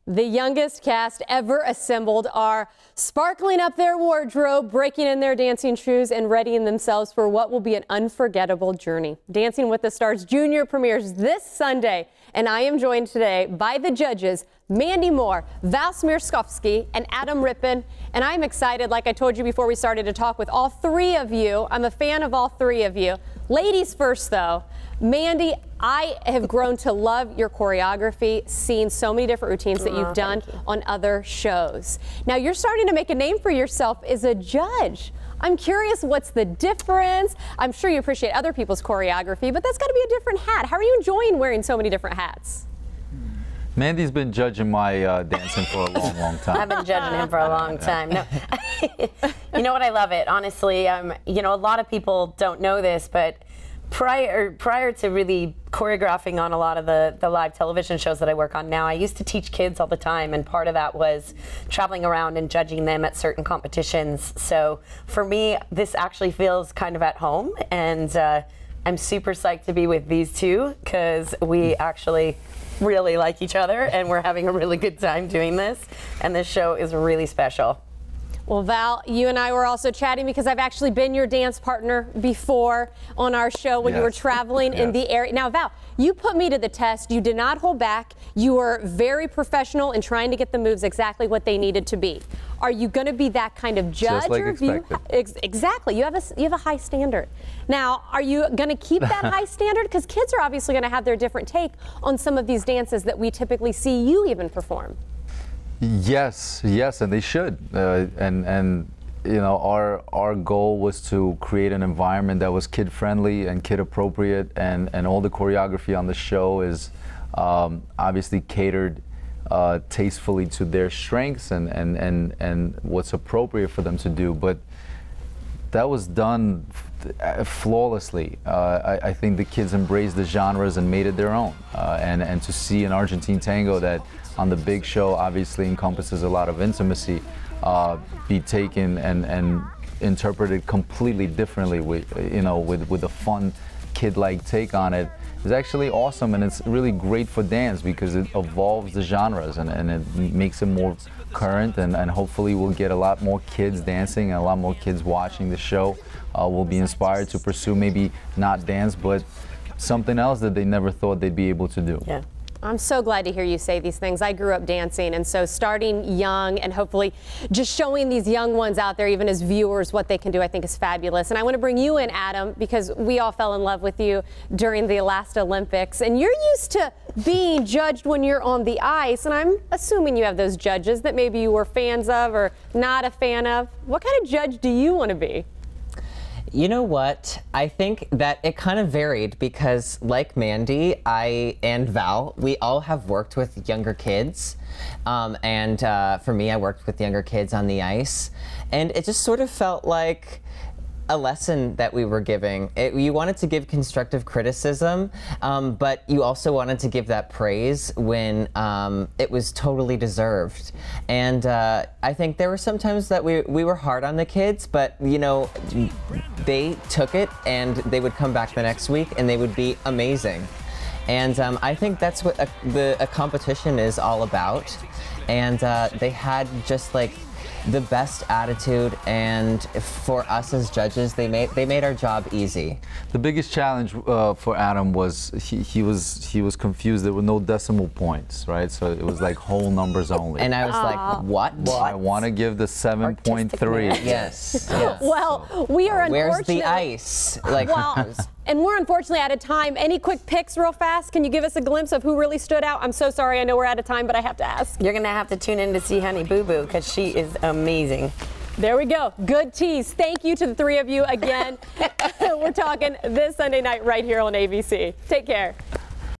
The youngest cast ever assembled are sparkling up their wardrobe, breaking in their dancing shoes, and readying themselves for what will be an unforgettable journey. Dancing with the Stars Junior premieres this Sunday, and I am joined today by the judges, Mandy Moore, Val Smirskowski, and Adam Rippon. And I'm excited, like I told you before we started, to talk with all three of you. I'm a fan of all three of you. Ladies first, though. Mandy, I have grown to love your choreography, seeing so many different routines that you've done on other shows. Now you're starting to make a name for yourself as a judge. I'm curious, what's the difference? I'm sure you appreciate other people's choreography, but that's got to be a different hat. How are you enjoying wearing so many different hats? Mandy's been judging my dancing for a long, long time. I've been judging him for a long time. No. You know what? I love it. Honestly, you know, a lot of people don't know this, but prior to really choreographing on a lot of the live television shows that I work on now, I used to teach kids all the time, and part of that was traveling around and judging them at certain competitions. So for me, this actually feels kind of at home, and I'm super psyched to be with these two because we actually really like each other and we're having a really good time doing this, and this show is really special. Well, Val, you and I were also chatting because I've actually been your dance partner before on our show when you were traveling in the area. Now, Val, you put me to the test. You did not hold back. You were very professional in trying to get the moves exactly what they needed to be. Are you going to be that kind of judge? Just like expected. Exactly. You have a high standard. Now, are you going to keep that high standard? Because kids are obviously going to have their different take on some of these dances that we typically see you even perform. Yes, and they should. And you know, our goal was to create an environment that was kid friendly and kid appropriate, and all the choreography on the show is obviously catered tastefully to their strengths and what's appropriate for them to do. But that was done flawlessly. I think the kids embraced the genres and made it their own. And to see an Argentine tango that on the big show obviously encompasses a lot of intimacy be taken and interpreted completely differently with a fun kid-like take on it is actually awesome, and it's really great for dance because it evolves the genres and it makes it more current, and hopefully we'll get a lot more kids dancing and a lot more kids watching the show will be inspired to pursue maybe not dance but something else that they never thought they'd be able to do. Yeah. I'm so glad to hear you say these things. I grew up dancing, and so starting young and hopefully just showing these young ones out there, even as viewers, what they can do, I think is fabulous. And I want to bring you in, Adam, because we all fell in love with you during the last Olympics, and you're used to being judged when you're on the ice, and I'm assuming you have those judges that maybe you were fans of or not a fan of. What kind of judge do you want to be? You know what? I think that it kind of varied because, like Mandy, I and Val, we all have worked with younger kids. For me, I worked with younger kids on the ice. And it just sort of felt like a lesson that we were giving. You wanted to give constructive criticism, but you also wanted to give that praise when it was totally deserved. And I think there were some times that we were hard on the kids, but you know, they took it and they would come back the next week and they would be amazing. And I think that's what a competition is all about. And they had just like the best attitude, and for us as judges, they made our job easy. The biggest challenge for Adam was he was confused. There were no decimal points, right? So it was like whole numbers only. And I was like, what? I want to give the 7.3. Yes. Well, we are unfortunate. Where's the ice? Like, and we're unfortunately out of time. Any quick picks real fast? Can you give us a glimpse of who really stood out? I'm so sorry, I know we're out of time, but I have to ask. You're gonna have to tune in to see Honey Boo Boo because she is amazing. There we go. Good tease. Thank you to the three of you again. We're talking this Sunday night right here on ABC. Take care.